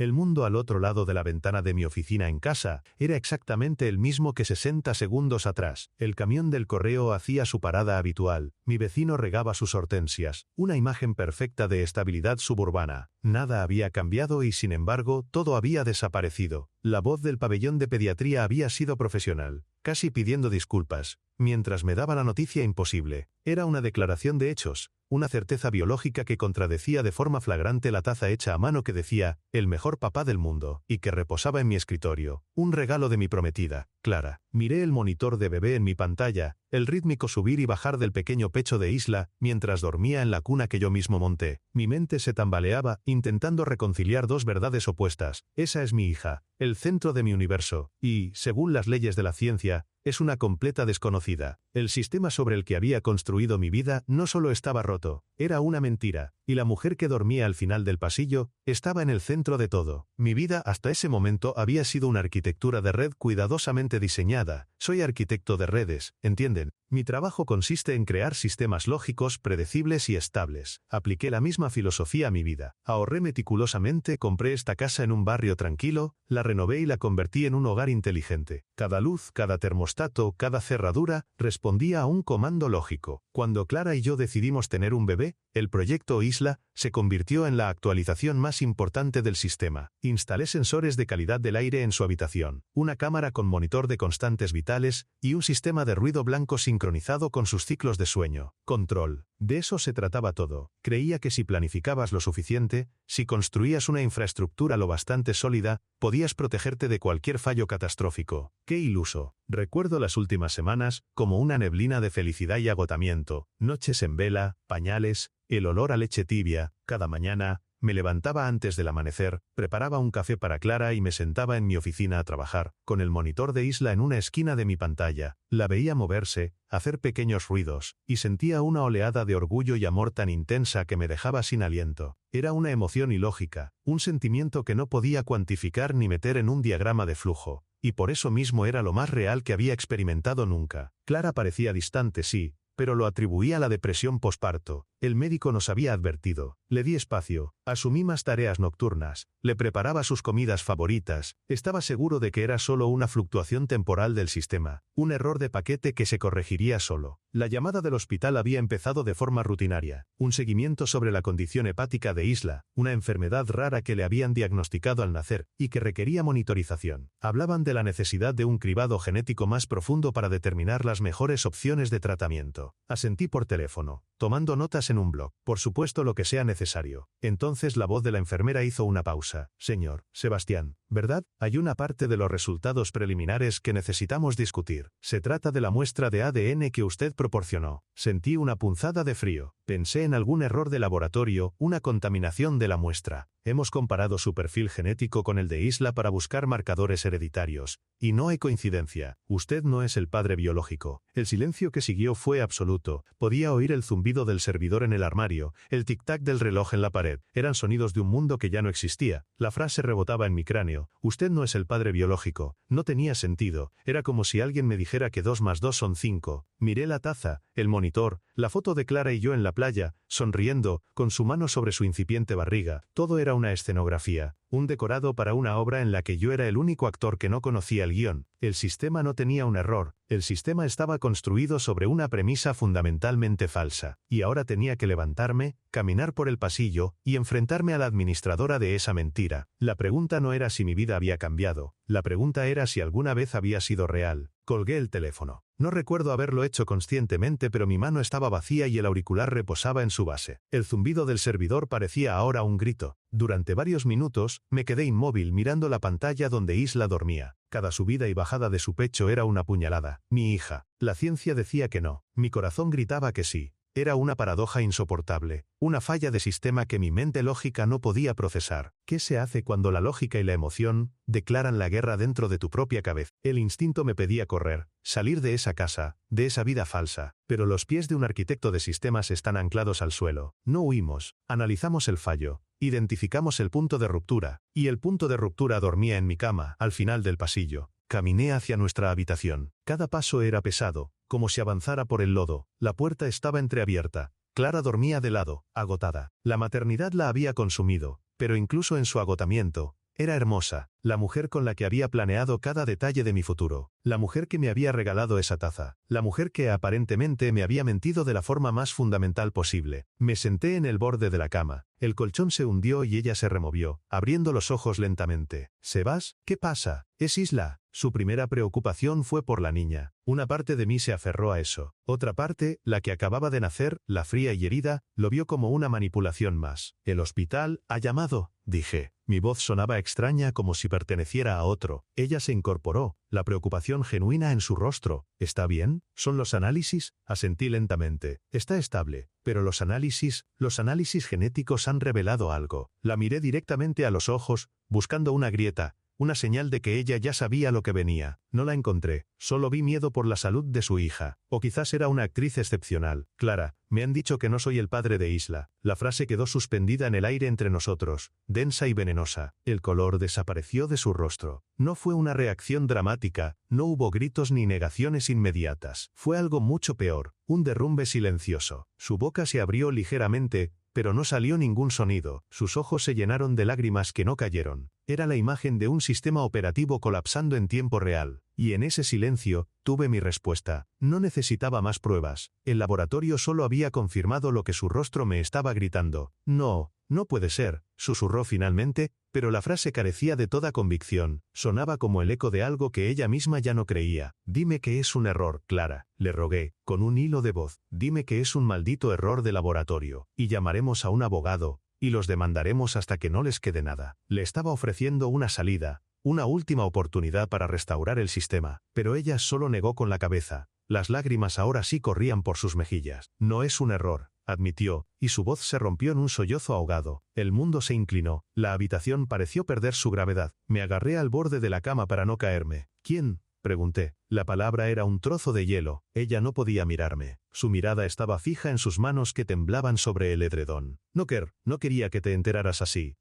El mundo al otro lado de la ventana de mi oficina en casa era exactamente el mismo que 60 segundos atrás. El camión del correo hacía su parada habitual. Mi vecino regaba sus hortensias. Una imagen perfecta de estabilidad suburbana. Nada había cambiado y, sin embargo, todo había desaparecido. La voz del pabellón de pediatría había sido profesional, casi pidiendo disculpas, mientras me daba la noticia imposible. Era una declaración de hechos, una certeza biológica que contradecía de forma flagrante la taza hecha a mano que decía, el mejor papá del mundo, y que reposaba en mi escritorio, un regalo de mi prometida, Clara. Miré el monitor de bebé en mi pantalla, el rítmico subir y bajar del pequeño pecho de Isla, mientras dormía en la cuna que yo mismo monté. Mi mente se tambaleaba, intentando reconciliar dos verdades opuestas. Esa es mi hija, el centro de mi universo, y, según las leyes de la ciencia, es una completa desconocida. El sistema sobre el que había construido mi vida no solo estaba roto, era una mentira, y la mujer que dormía al final del pasillo estaba en el centro de todo. Mi vida hasta ese momento había sido una arquitectura de red cuidadosamente diseñada. Soy arquitecto de redes, ¿entienden? Mi trabajo consiste en crear sistemas lógicos, predecibles y estables. Apliqué la misma filosofía a mi vida. Ahorré meticulosamente, compré esta casa en un barrio tranquilo, la renové y la convertí en un hogar inteligente. Cada luz, cada termostato, cada cerradura, respondía a un comando lógico. Cuando Clara y yo decidimos tener un bebé, el proyecto Isla se convirtió en la actualización más importante del sistema. Instalé sensores de calidad del aire en su habitación, una cámara con monitor de constantes vitales y un sistema de ruido blanco sincronizado con sus ciclos de sueño. Control. De eso se trataba todo. Creía que si planificabas lo suficiente, si construías una infraestructura lo bastante sólida, podías protegerte de cualquier fallo catastrófico. ¡Qué iluso! Recuerdo las últimas semanas como una neblina de felicidad y agotamiento, noches en vela, pañales, el olor a leche tibia. Cada mañana me levantaba antes del amanecer, preparaba un café para Clara y me sentaba en mi oficina a trabajar, con el monitor de Isla en una esquina de mi pantalla. La veía moverse, hacer pequeños ruidos, y sentía una oleada de orgullo y amor tan intensa que me dejaba sin aliento. Era una emoción ilógica, un sentimiento que no podía cuantificar ni meter en un diagrama de flujo, y por eso mismo era lo más real que había experimentado nunca. Clara parecía distante, sí, pero lo atribuía a la depresión posparto. El médico nos había advertido. Le di espacio, asumí más tareas nocturnas, le preparaba sus comidas favoritas, estaba seguro de que era solo una fluctuación temporal del sistema, un error de paquete que se corregiría solo. La llamada del hospital había empezado de forma rutinaria, un seguimiento sobre la condición hepática de Isla, una enfermedad rara que le habían diagnosticado al nacer y que requería monitorización. Hablaban de la necesidad de un cribado genético más profundo para determinar las mejores opciones de tratamiento. Asentí por teléfono, tomando notas en un blog. Por supuesto, lo que sea necesario. Entonces la voz de la enfermera hizo una pausa. Señor Sebastián, ¿verdad? Hay una parte de los resultados preliminares que necesitamos discutir. Se trata de la muestra de ADN que usted proporcionó. Sentí una punzada de frío. Pensé en algún error de laboratorio, una contaminación de la muestra. Hemos comparado su perfil genético con el de Isla para buscar marcadores hereditarios. Y no hay coincidencia. Usted no es el padre biológico. El silencio que siguió fue absoluto. Podía oír el zumbido del servidor en el armario, el tic-tac del reloj en la pared. Eran sonidos de un mundo que ya no existía. La frase rebotaba en mi cráneo. Usted no es el padre biológico. No tenía sentido. Era como si alguien me dijera que 2 más 2 son 5. Miré la taza, el monitor, la foto de Clara y yo en la playa, sonriendo, con su mano sobre su incipiente barriga. Todo era una escenografía, un decorado para una obra en la que yo era el único actor que no conocía el guión. El sistema no tenía un error, el sistema estaba construido sobre una premisa fundamentalmente falsa, y ahora tenía que levantarme, caminar por el pasillo, y enfrentarme a la administradora de esa mentira. La pregunta no era si mi vida había cambiado, la pregunta era si alguna vez había sido real. Colgué el teléfono. No recuerdo haberlo hecho conscientemente, pero mi mano estaba vacía y el auricular reposaba en su base. El zumbido del servidor parecía ahora un grito. Durante varios minutos, me quedé inmóvil mirando la pantalla donde Isla dormía. Cada subida y bajada de su pecho era una puñalada. Mi hija. La ciencia decía que no. Mi corazón gritaba que sí. Era una paradoja insoportable, una falla de sistema que mi mente lógica no podía procesar. ¿Qué se hace cuando la lógica y la emoción declaran la guerra dentro de tu propia cabeza? El instinto me pedía correr, salir de esa casa, de esa vida falsa, pero los pies de un arquitecto de sistemas están anclados al suelo. No huimos, analizamos el fallo, identificamos el punto de ruptura, y el punto de ruptura dormía en mi cama, al final del pasillo. Caminé hacia nuestra habitación. Cada paso era pesado, como si avanzara por el lodo. La puerta estaba entreabierta. Clara dormía de lado, agotada. La maternidad la había consumido, pero incluso en su agotamiento, Era hermosa, la mujer con la que había planeado cada detalle de mi futuro, la mujer que me había regalado esa taza, la mujer que aparentemente me había mentido de la forma más fundamental posible. Me senté en el borde de la cama, el colchón se hundió y ella se removió, abriendo los ojos lentamente. ¿Sebas? ¿Qué pasa? Es Isla. Su primera preocupación fue por la niña. Una parte de mí se aferró a eso. Otra parte, la que acababa de nacer, la fría y herida, lo vio como una manipulación más. El hospital ha llamado, dije. Mi voz sonaba extraña como si perteneciera a otro. Ella se incorporó, la preocupación genuina en su rostro. ¿Está bien? ¿Son los análisis? Asentí lentamente. Está estable. Pero los análisis genéticos han revelado algo. La miré directamente a los ojos, buscando una grieta, una señal de que ella ya sabía lo que venía. No la encontré, solo vi miedo por la salud de su hija. O quizás era una actriz excepcional. Clara, me han dicho que no soy el padre de Isla. La frase quedó suspendida en el aire entre nosotros, densa y venenosa. El color desapareció de su rostro. No fue una reacción dramática, no hubo gritos ni negaciones inmediatas. Fue algo mucho peor, un derrumbe silencioso. Su boca se abrió ligeramente, pero no salió ningún sonido. Sus ojos se llenaron de lágrimas que no cayeron. Era la imagen de un sistema operativo colapsando en tiempo real. Y en ese silencio, tuve mi respuesta. No necesitaba más pruebas. El laboratorio solo había confirmado lo que su rostro me estaba gritando. No, no puede ser, susurró finalmente, pero la frase carecía de toda convicción. Sonaba como el eco de algo que ella misma ya no creía. Dime que es un error, Clara, le rogué, con un hilo de voz. Dime que es un maldito error de laboratorio. Y llamaremos a un abogado, y los demandaremos hasta que no les quede nada. Le estaba ofreciendo una salida, una última oportunidad para restaurar el sistema, pero ella solo negó con la cabeza. Las lágrimas ahora sí corrían por sus mejillas. No es un error, admitió, y su voz se rompió en un sollozo ahogado. El mundo se inclinó, la habitación pareció perder su gravedad. Me agarré al borde de la cama para no caerme. ¿Quién? Pregunté. La palabra era un trozo de hielo. Ella no podía mirarme. Su mirada estaba fija en sus manos que temblaban sobre el edredón. No quería que te enteraras así.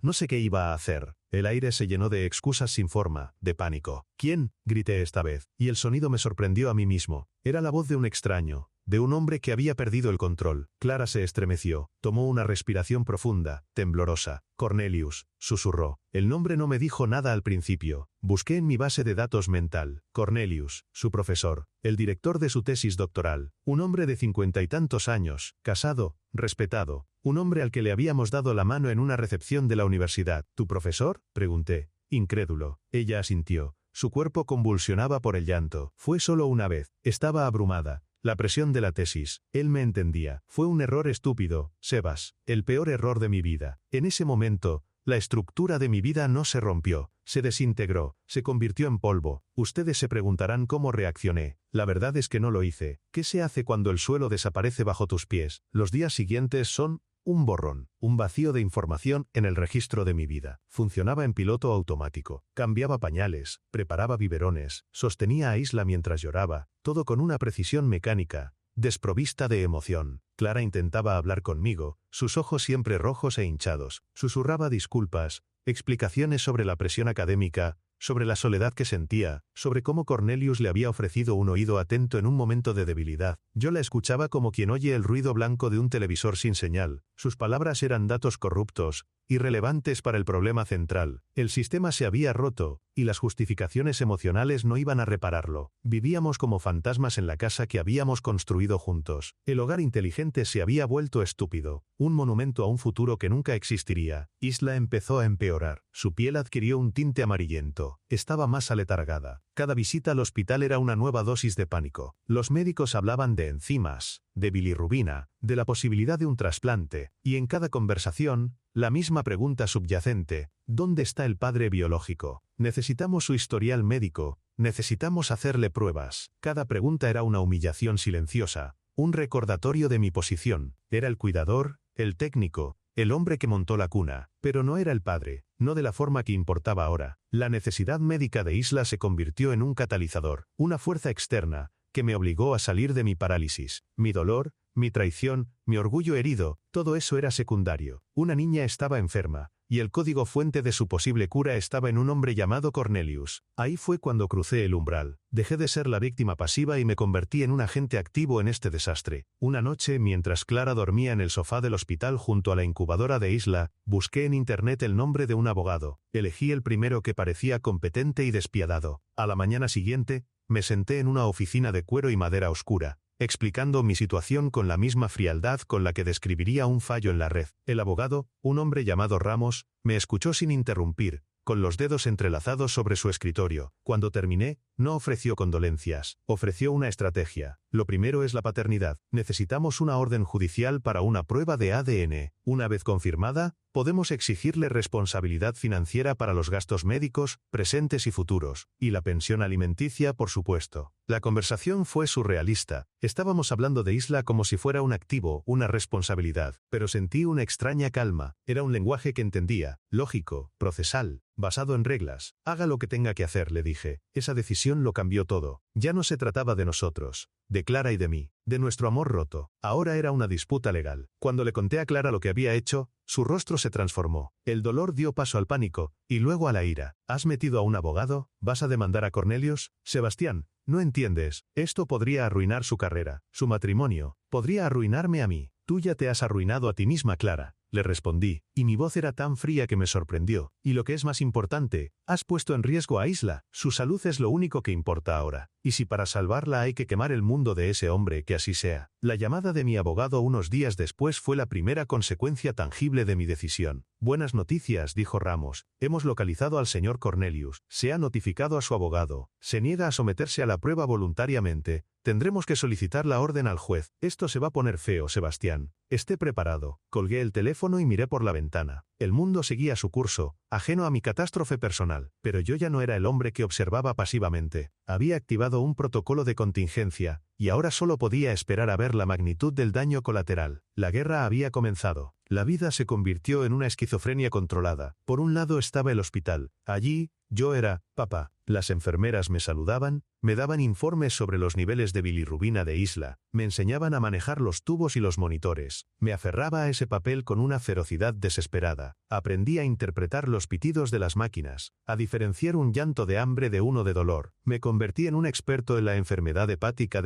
No sé qué iba a hacer. El aire se llenó de excusas sin forma, de pánico. ¿Quién? Grité esta vez, y el sonido me sorprendió a mí mismo. Era la voz de un extraño, de un hombre que había perdido el control. Clara se estremeció, tomó una respiración profunda, temblorosa. Cornelius, susurró. El nombre no me dijo nada al principio. Busqué en mi base de datos mental. Cornelius, su profesor, el director de su tesis doctoral, un hombre de 50 y tantos años, casado, respetado, un hombre al que le habíamos dado la mano en una recepción de la universidad. ¿Tu profesor? Pregunté, incrédulo. Ella asintió. Su cuerpo convulsionaba por el llanto. Fue solo una vez. Estaba abrumada. La presión de la tesis. Él me entendía. Fue un error estúpido, Sebas. El peor error de mi vida. En ese momento, la estructura de mi vida no se rompió. Se desintegró. Se convirtió en polvo. Ustedes se preguntarán cómo reaccioné. La verdad es que no lo hice. ¿Qué se hace cuando el suelo desaparece bajo tus pies? Los días siguientes son un borrón, un vacío de información en el registro de mi vida. Funcionaba en piloto automático. Cambiaba pañales, preparaba biberones, sostenía a Isla mientras lloraba, todo con una precisión mecánica, desprovista de emoción. Clara intentaba hablar conmigo, sus ojos siempre rojos e hinchados. Susurraba disculpas, explicaciones sobre la presión académica, sobre la soledad que sentía, sobre cómo Cornelius le había ofrecido un oído atento en un momento de debilidad. Yo la escuchaba como quien oye el ruido blanco de un televisor sin señal. Sus palabras eran datos corruptos, irrelevantes para el problema central. El sistema se había roto, y las justificaciones emocionales no iban a repararlo. Vivíamos como fantasmas en la casa que habíamos construido juntos. El hogar inteligente se había vuelto estúpido, un monumento a un futuro que nunca existiría. Isla empezó a empeorar. Su piel adquirió un tinte amarillento. Estaba más aletargada. Cada visita al hospital era una nueva dosis de pánico. Los médicos hablaban de enzimas, de bilirrubina, de la posibilidad de un trasplante, y en cada conversación, la misma pregunta subyacente: ¿dónde está el padre biológico? Necesitamos su historial médico, necesitamos hacerle pruebas. Cada pregunta era una humillación silenciosa, un recordatorio de mi posición. Era el cuidador, el técnico, el hombre que montó la cuna, pero no era el padre, no de la forma que importaba ahora. La necesidad médica de Isla se convirtió en un catalizador, una fuerza externa, que me obligó a salir de mi parálisis. Mi dolor, mi traición, mi orgullo herido, todo eso era secundario. Una niña estaba enferma, y el código fuente de su posible cura estaba en un hombre llamado Cornelius. Ahí fue cuando crucé el umbral. Dejé de ser la víctima pasiva y me convertí en un agente activo en este desastre. Una noche, mientras Clara dormía en el sofá del hospital junto a la incubadora de Isla, busqué en internet el nombre de un abogado. Elegí el primero que parecía competente y despiadado. A la mañana siguiente, me senté en una oficina de cuero y madera oscura, explicando mi situación con la misma frialdad con la que describiría un fallo en la red. El abogado, un hombre llamado Ramos, me escuchó sin interrumpir, con los dedos entrelazados sobre su escritorio. Cuando terminé, no ofreció condolencias, ofreció una estrategia. Lo primero es la paternidad. Necesitamos una orden judicial para una prueba de ADN. Una vez confirmada, podemos exigirle responsabilidad financiera para los gastos médicos, presentes y futuros, y la pensión alimenticia, por supuesto. La conversación fue surrealista. Estábamos hablando de Isla como si fuera un activo, una responsabilidad, pero sentí una extraña calma. Era un lenguaje que entendía, lógico, procesal, basado en reglas. Haga lo que tenga que hacer, le dije. Esa decisión lo cambió todo. Ya no se trataba de nosotros, de Clara y de mí, de nuestro amor roto. Ahora era una disputa legal. Cuando le conté a Clara lo que había hecho, su rostro se transformó. El dolor dio paso al pánico, y luego a la ira. ¿Has metido a un abogado? ¿Vas a demandar a Cornelius? Sebastián, no entiendes. Esto podría arruinar su carrera, su matrimonio. Podría arruinarme a mí. Tú ya te has arruinado a ti misma, Clara. Le respondí, y mi voz era tan fría que me sorprendió. Y lo que es más importante, has puesto en riesgo a Isla. Su salud es lo único que importa ahora. Y si para salvarla hay que quemar el mundo de ese hombre, que así sea. La llamada de mi abogado unos días después fue la primera consecuencia tangible de mi decisión. Buenas noticias, dijo Ramos. Hemos localizado al señor Cornelius. Se ha notificado a su abogado. Se niega a someterse a la prueba voluntariamente. Tendremos que solicitar la orden al juez. Esto se va a poner feo, Sebastián. Esté preparado. Colgué el teléfono y miré por la ventana. El mundo seguía su curso, ajeno a mi catástrofe personal, pero yo ya no era el hombre que observaba pasivamente. Había activado un protocolo de contingencia, y ahora solo podía esperar a ver la magnitud del daño colateral. La guerra había comenzado. La vida se convirtió en una esquizofrenia controlada. Por un lado estaba el hospital. Allí, yo era papá. Las enfermeras me saludaban, me daban informes sobre los niveles de bilirrubina de Isla, me enseñaban a manejar los tubos y los monitores. Me aferraba a ese papel con una ferocidad desesperada. Aprendí a interpretar los pitidos de las máquinas, a diferenciar un llanto de hambre de uno de dolor. Me convertí en un experto en la enfermedad hepática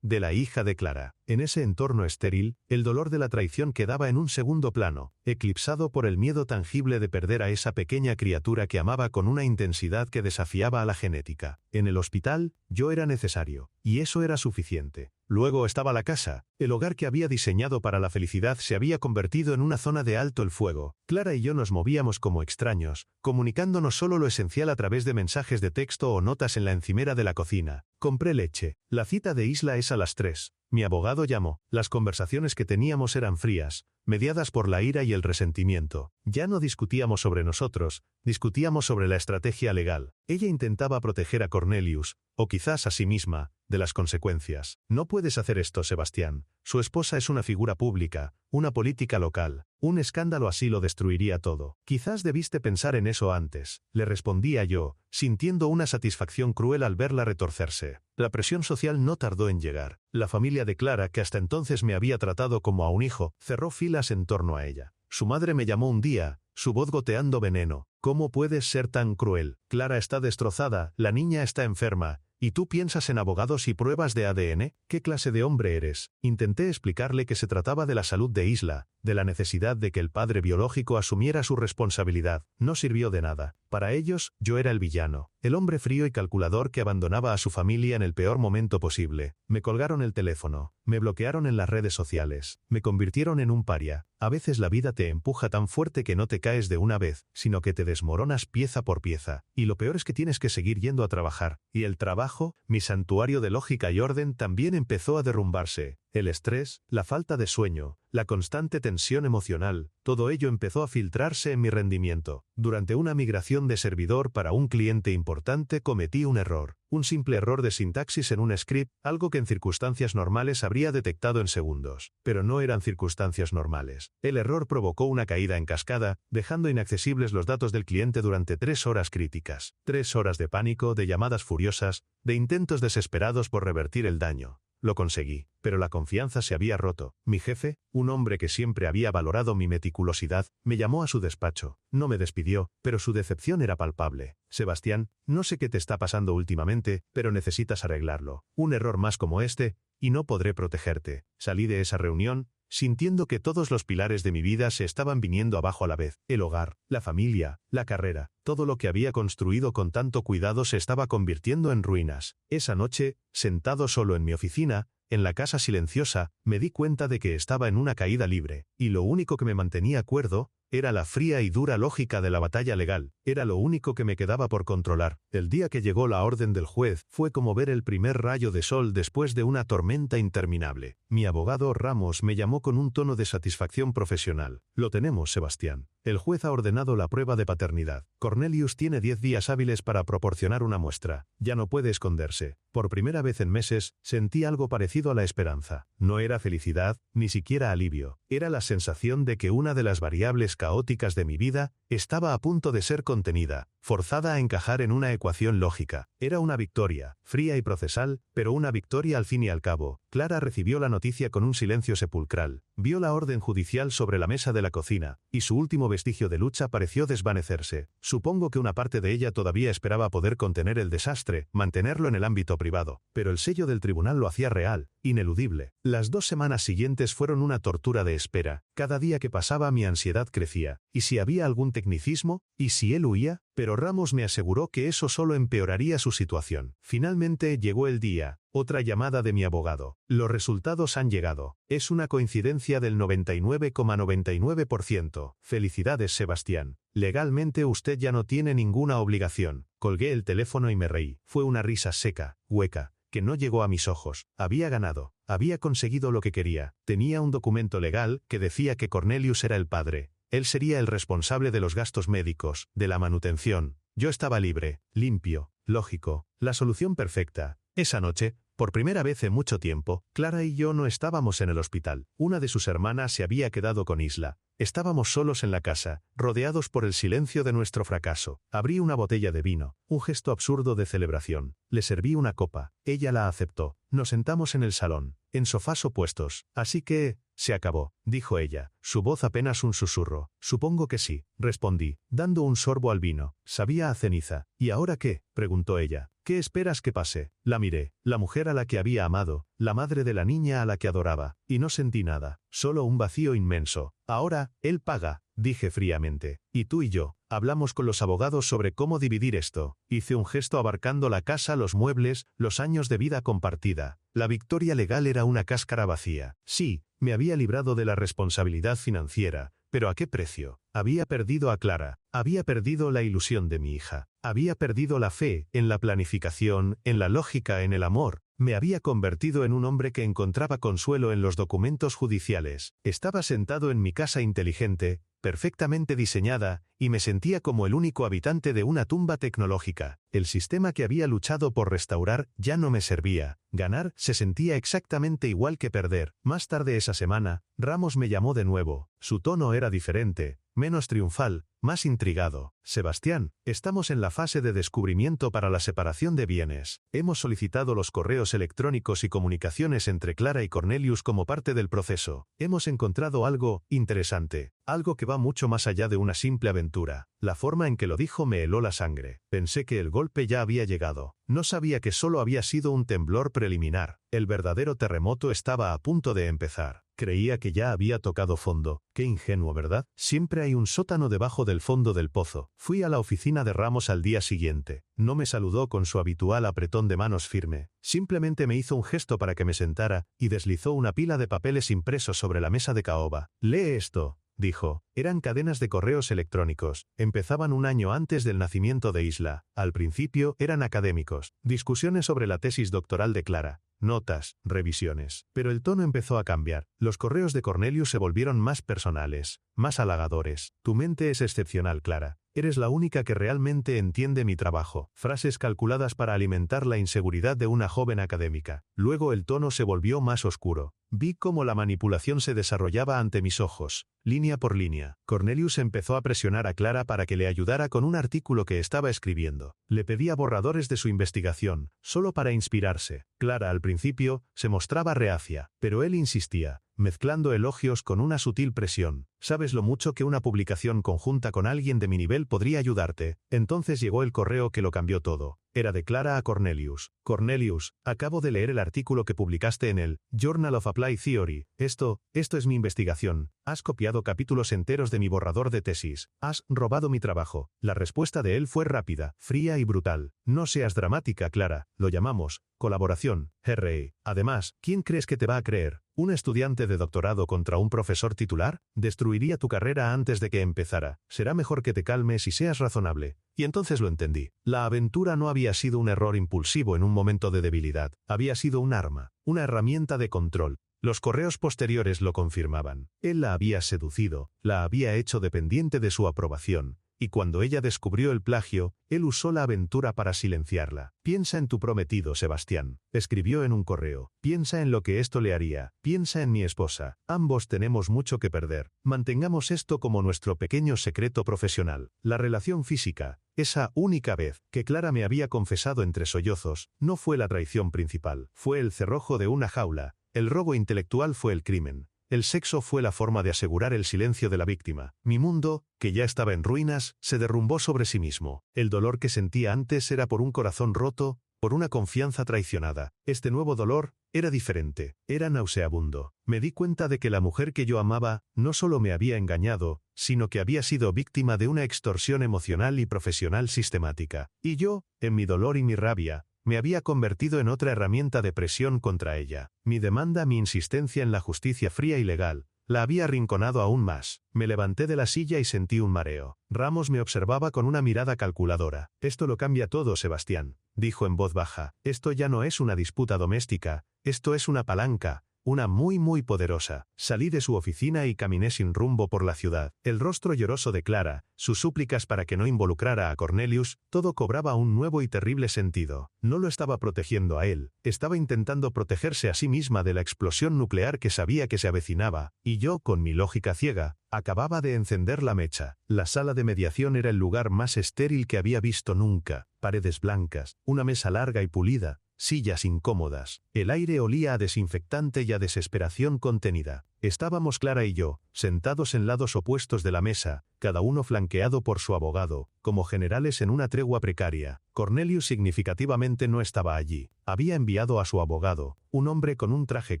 de la hija de Clara. En ese entorno estéril, el dolor de la traición quedaba en un segundo plano, eclipsado por el miedo tangible de perder a esa pequeña criatura que amaba con una intensidad que desafiaba a la genética. En el hospital, yo era necesario, y eso era suficiente. Luego estaba la casa. El hogar que había diseñado para la felicidad se había convertido en una zona de alto el fuego. Clara y yo nos movíamos como extraños, comunicándonos solo lo esencial a través de mensajes de texto o notas en la encimera de la cocina. Compré leche. La cita de Isla es a las 3. Mi abogado llamó. Las conversaciones que teníamos eran frías, mediadas por la ira y el resentimiento. Ya no discutíamos sobre nosotros, discutíamos sobre la estrategia legal. Ella intentaba proteger a Cornelius, o quizás a sí misma, de las consecuencias. No puedes hacer esto, Sebastián. Su esposa es una figura pública, una política local. Un escándalo así lo destruiría todo. Quizás debiste pensar en eso antes, le respondía yo, sintiendo una satisfacción cruel al verla retorcerse. La presión social no tardó en llegar. La familia de Clara, que hasta entonces me había tratado como a un hijo, cerró filas en torno a ella. Su madre me llamó un día, su voz goteando veneno. ¿Cómo puedes ser tan cruel? Clara está destrozada, la niña está enferma. ¿Y tú piensas en abogados y pruebas de ADN? ¿Qué clase de hombre eres? Intenté explicarle que se trataba de la salud de Isla, de la necesidad de que el padre biológico asumiera su responsabilidad. No sirvió de nada. Para ellos, yo era el villano, el hombre frío y calculador que abandonaba a su familia en el peor momento posible. Me colgaron el teléfono, me bloquearon en las redes sociales, me convirtieron en un paria. A veces la vida te empuja tan fuerte que no te caes de una vez, sino que te desmoronas pieza por pieza. Y lo peor es que tienes que seguir yendo a trabajar. Y el trabajo, mi santuario de lógica y orden, también empezó a derrumbarse. El estrés, la falta de sueño, la constante tensión emocional, todo ello empezó a filtrarse en mi rendimiento. Durante una migración de servidor para un cliente importante cometí un error. Un simple error de sintaxis en un script, algo que en circunstancias normales habría detectado en segundos. Pero no eran circunstancias normales. El error provocó una caída en cascada, dejando inaccesibles los datos del cliente durante 3 horas críticas. 3 horas de pánico, de llamadas furiosas, de intentos desesperados por revertir el daño. lo conseguí. Pero la confianza se había roto. Mi jefe, un hombre que siempre había valorado mi meticulosidad, me llamó a su despacho. No me despidió, pero su decepción era palpable. Sebastián, no sé qué te está pasando últimamente, pero necesitas arreglarlo. Un error más como este, y no podré protegerte. Salí de esa reunión, sintiendo que todos los pilares de mi vida se estaban viniendo abajo a la vez. El hogar, la familia, la carrera, todo lo que había construido con tanto cuidado se estaba convirtiendo en ruinas. Esa noche, sentado solo en mi oficina, en la casa silenciosa, me di cuenta de que estaba en una caída libre, y lo único que me mantenía cuerdo era la fría y dura lógica de la batalla legal. Era lo único que me quedaba por controlar. El día que llegó la orden del juez fue como ver el primer rayo de sol después de una tormenta interminable. Mi abogado Ramos me llamó con un tono de satisfacción profesional. Lo tenemos, Sebastián. El juez ha ordenado la prueba de paternidad. Cornelius tiene 10 días hábiles para proporcionar una muestra. Ya no puede esconderse. Por primera vez en meses, sentí algo parecido a la esperanza. No era felicidad, ni siquiera alivio. Era la sensación de que una de las variables caóticas de mi vida estaba a punto de ser contenida, forzada a encajar en una ecuación lógica. Era una victoria, fría y procesal, pero una victoria al fin y al cabo. Clara recibió la noticia con un silencio sepulcral. Vio la orden judicial sobre la mesa de la cocina, y su último vestigio de lucha pareció desvanecerse. Supongo que una parte de ella todavía esperaba poder contener el desastre, mantenerlo en el ámbito privado. Pero el sello del tribunal lo hacía real, ineludible. Las 2 semanas siguientes fueron una tortura de espera. Cada día que pasaba mi ansiedad crecía. ¿Y si había algún tecnicismo? ¿Y si él huía? Pero Ramos me aseguró que eso solo empeoraría su situación. Finalmente llegó el día. Otra llamada de mi abogado. Los resultados han llegado. Es una coincidencia del 99,99%. Felicidades, Sebastián. Legalmente usted ya no tiene ninguna obligación. Colgué el teléfono y me reí. Fue una risa seca, hueca, que no llegó a mis ojos. Había ganado. Había conseguido lo que quería. Tenía un documento legal que decía que Cornelius era el padre. Él sería el responsable de los gastos médicos, de la manutención. Yo estaba libre, limpio, lógico, la solución perfecta. Esa noche, por primera vez en mucho tiempo, Clara y yo no estábamos en el hospital. Una de sus hermanas se había quedado con Isla. Estábamos solos en la casa, rodeados por el silencio de nuestro fracaso. Abrí una botella de vino, un gesto absurdo de celebración. Le serví una copa. Ella la aceptó. Nos sentamos en el salón, en sofás opuestos. Así que, se acabó, dijo ella, su voz apenas un susurro. Supongo que sí, respondí, dando un sorbo al vino. Sabía a ceniza. ¿Y ahora qué?, preguntó ella. ¿Qué esperas que pase? La miré, la mujer a la que había amado, la madre de la niña a la que adoraba, y no sentí nada, solo un vacío inmenso. Ahora, él paga, dije fríamente. Y tú y yo, hablamos con los abogados sobre cómo dividir esto. Hice un gesto abarcando la casa, los muebles, los años de vida compartida. La victoria legal era una cáscara vacía. Sí, me había librado de la responsabilidad financiera, pero ¿a qué precio? Había perdido a Clara, había perdido la ilusión de mi hija, había perdido la fe en la planificación, en la lógica, en el amor. Me había convertido en un hombre que encontraba consuelo en los documentos judiciales. Estaba sentado en mi casa inteligente, perfectamente diseñada, y me sentía como el único habitante de una tumba tecnológica. El sistema que había luchado por restaurar ya no me servía. Ganar se sentía exactamente igual que perder. Más tarde esa semana, Ramos me llamó de nuevo. Su tono era diferente, menos triunfal, más intrigado. Sebastián, estamos en la fase de descubrimiento para la separación de bienes. Hemos solicitado los correos electrónicos y comunicaciones entre Clara y Cornelius como parte del proceso. Hemos encontrado algo interesante, algo que va mucho más allá de una simple aventura. La forma en que lo dijo me heló la sangre. Pensé que el golpe ya había llegado. No sabía que solo había sido un temblor preliminar. El verdadero terremoto estaba a punto de empezar. Creía que ya había tocado fondo. Qué ingenuo, ¿verdad? Siempre hay un sótano debajo del fondo del pozo. Fui a la oficina de Ramos al día siguiente. No me saludó con su habitual apretón de manos firme. Simplemente me hizo un gesto para que me sentara y deslizó una pila de papeles impresos sobre la mesa de caoba. «Lee esto», dijo. Eran cadenas de correos electrónicos. Empezaban un año antes del nacimiento de Isla. Al principio eran académicos. Discusiones sobre la tesis doctoral de Clara. Notas, revisiones. Pero el tono empezó a cambiar. Los correos de Cornelius se volvieron más personales, más halagadores. Tu mente es excepcional, Clara. Eres la única que realmente entiende mi trabajo. Frases calculadas para alimentar la inseguridad de una joven académica. Luego el tono se volvió más oscuro. Vi cómo la manipulación se desarrollaba ante mis ojos, línea por línea. Cornelius empezó a presionar a Clara para que le ayudara con un artículo que estaba escribiendo. Le pedía borradores de su investigación, solo para inspirarse. Clara al principio se mostraba reacia, pero él insistía, mezclando elogios con una sutil presión. ¿Sabes lo mucho que una publicación conjunta con alguien de mi nivel podría ayudarte? Entonces llegó el correo que lo cambió todo. Era de Clara a Cornelius. Cornelius, acabo de leer el artículo que publicaste en el Journal of Applied Theory. Esto es mi investigación. Has copiado capítulos enteros de mi borrador de tesis. Has robado mi trabajo. La respuesta de él fue rápida, fría y brutal. No seas dramática, Clara. Lo llamamos colaboración, R.E. Además, ¿quién crees que te va a creer? ¿Un estudiante de doctorado contra un profesor titular? Destruiría tu carrera antes de que empezara. Será mejor que te calmes y seas razonable. Y entonces lo entendí. La aventura no había sido un error impulsivo en un momento de debilidad. Había sido un arma, una herramienta de control. Los correos posteriores lo confirmaban. Él la había seducido, la había hecho dependiente de su aprobación. Y cuando ella descubrió el plagio, él usó la aventura para silenciarla. Piensa en tu prometido, Sebastián. Escribió en un correo. Piensa en lo que esto le haría. Piensa en mi esposa. Ambos tenemos mucho que perder. Mantengamos esto como nuestro pequeño secreto profesional. La relación física, esa única vez que Clara me había confesado entre sollozos, no fue la traición principal. Fue el cerrojo de una jaula. El robo intelectual fue el crimen. El sexo fue la forma de asegurar el silencio de la víctima. Mi mundo, que ya estaba en ruinas, se derrumbó sobre sí mismo. El dolor que sentía antes era por un corazón roto, por una confianza traicionada. Este nuevo dolor era diferente, era nauseabundo. Me di cuenta de que la mujer que yo amaba no solo me había engañado, sino que había sido víctima de una extorsión emocional y profesional sistemática. Y yo, en mi dolor y mi rabia, me había convertido en otra herramienta de presión contra ella. Mi demanda, mi insistencia en la justicia fría y legal, la había arrinconado aún más. Me levanté de la silla y sentí un mareo. Ramos me observaba con una mirada calculadora. Esto lo cambia todo, Sebastián, dijo en voz baja. Esto ya no es una disputa doméstica, esto es una palanca. Una muy poderosa. Salí de su oficina y caminé sin rumbo por la ciudad. El rostro lloroso de Clara, sus súplicas para que no involucrara a Cornelius, todo cobraba un nuevo y terrible sentido. No lo estaba protegiendo a él, estaba intentando protegerse a sí misma de la explosión nuclear que sabía que se avecinaba, y yo, con mi lógica ciega, acababa de encender la mecha. La sala de mediación era el lugar más estéril que había visto nunca. Paredes blancas, una mesa larga y pulida, sillas incómodas. El aire olía a desinfectante y a desesperación contenida. Estábamos Clara y yo, sentados en lados opuestos de la mesa, cada uno flanqueado por su abogado, como generales en una tregua precaria. Cornelius significativamente no estaba allí. Había enviado a su abogado, un hombre con un traje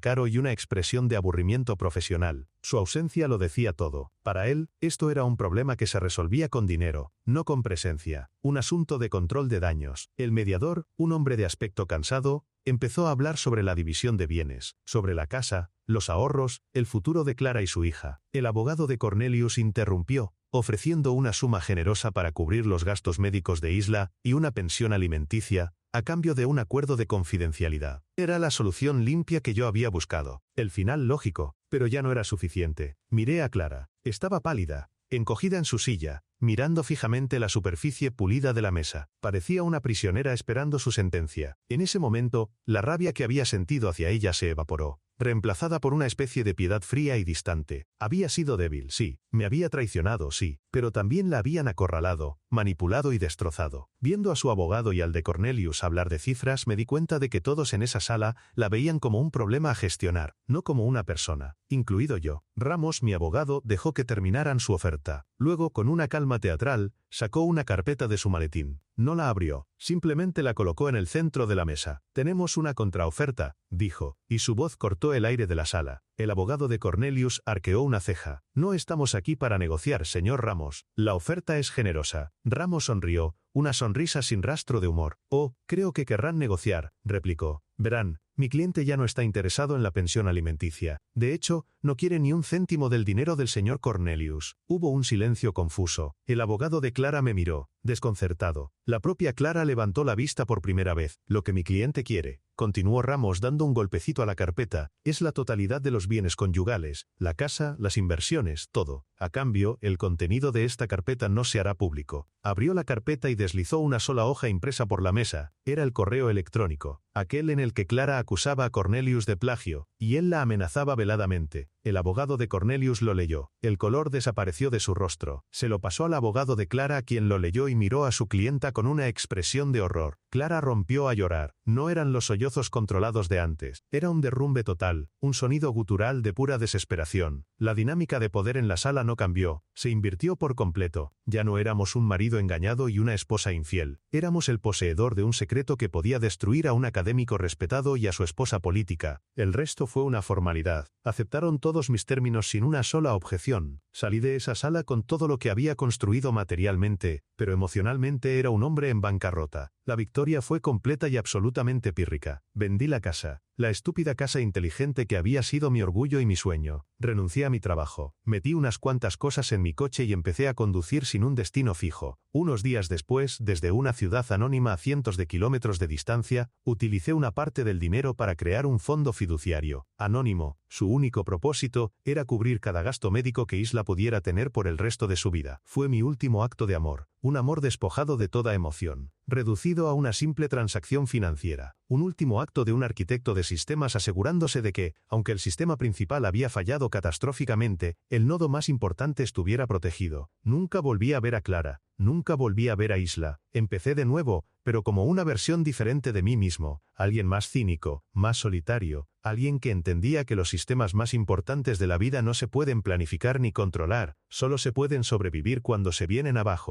caro y una expresión de aburrimiento profesional. Su ausencia lo decía todo. Para él, esto era un problema que se resolvía con dinero, no con presencia. Un asunto de control de daños. El mediador, un hombre de aspecto cansado, empezó a hablar sobre la división de bienes, sobre la casa, los ahorros, el futuro de Clara y su hija. El abogado de Cornelius interrumpió, ofreciendo una suma generosa para cubrir los gastos médicos de Isla y una pensión alimenticia, a cambio de un acuerdo de confidencialidad. Era la solución limpia que yo había buscado. El final lógico, pero ya no era suficiente. Miré a Clara. Estaba pálida, encogida en su silla, mirando fijamente la superficie pulida de la mesa. Parecía una prisionera esperando su sentencia. En ese momento, la rabia que había sentido hacia ella se evaporó, reemplazada por una especie de piedad fría y distante. Había sido débil, sí, me había traicionado, sí, pero también la habían acorralado, manipulado y destrozado. Viendo a su abogado y al de Cornelius hablar de cifras, me di cuenta de que todos en esa sala la veían como un problema a gestionar, no como una persona, incluido yo. Ramos, mi abogado, dejó que terminaran su oferta. Luego, con una calma teatral, sacó una carpeta de su maletín. No la abrió, simplemente la colocó en el centro de la mesa. Tenemos una contraoferta, dijo, y su voz cortó el aire de la sala. El abogado de Cornelius arqueó una ceja. No estamos aquí para negociar, señor Ramos. La oferta es generosa. Ramos sonrió, una sonrisa sin rastro de humor. Oh, creo que querrán negociar, replicó. Verán, mi cliente ya no está interesado en la pensión alimenticia. De hecho, no quiere ni un céntimo del dinero del señor Cornelius. Hubo un silencio confuso. El abogado de Clara me miró, desconcertado. La propia Clara levantó la vista por primera vez. Lo que mi cliente quiere, continuó Ramos dando un golpecito a la carpeta, es la totalidad de los bienes conyugales, la casa, las inversiones, todo. A cambio, el contenido de esta carpeta no se hará público. Abrió la carpeta y deslizó una sola hoja impresa por la mesa. Era el correo electrónico, aquel en el que Clara acusaba a Cornelius de plagio, y él la amenazaba veladamente. El abogado de Cornelius lo leyó. El color desapareció de su rostro. Se lo pasó al abogado de Clara, quien lo leyó y miró a su clienta con una expresión de horror. Clara rompió a llorar. No eran los sollozos controlados de antes. Era un derrumbe total, un sonido gutural de pura desesperación. La dinámica de poder en la sala no cambió, se invirtió por completo. Ya no éramos un marido engañado y una esposa infiel. Éramos el poseedor de un secreto que podía destruir a un académico respetado y a su esposa política. El resto fue una formalidad. Aceptaron todos mis términos sin una sola objeción. Salí de esa sala con todo lo que había construido materialmente, pero emocionalmente era un hombre en bancarrota. La victoria fue completa y absolutamente pírrica. Vendí la casa, la estúpida casa inteligente que había sido mi orgullo y mi sueño. Renuncié a mi trabajo, metí unas cuantas cosas en mi coche y empecé a conducir sin un destino fijo. Unos días después, desde una ciudad anónima a cientos de kilómetros de distancia, utilicé una parte del dinero para crear un fondo fiduciario, anónimo. Su único propósito era cubrir cada gasto médico que Isla pudiera tener por el resto de su vida. Fue mi último acto de amor, un amor despojado de toda emoción, reducido a una simple transacción financiera, un último acto de un arquitecto de sistemas asegurándose de que, aunque el sistema principal había fallado catastróficamente, el nodo más importante estuviera protegido. Nunca volví a ver a Clara, nunca volví a ver a Isla. Empecé de nuevo, pero como una versión diferente de mí mismo, alguien más cínico, más solitario, alguien que entendía que los sistemas más importantes de la vida no se pueden planificar ni controlar, solo se pueden sobrevivir cuando se vienen abajo.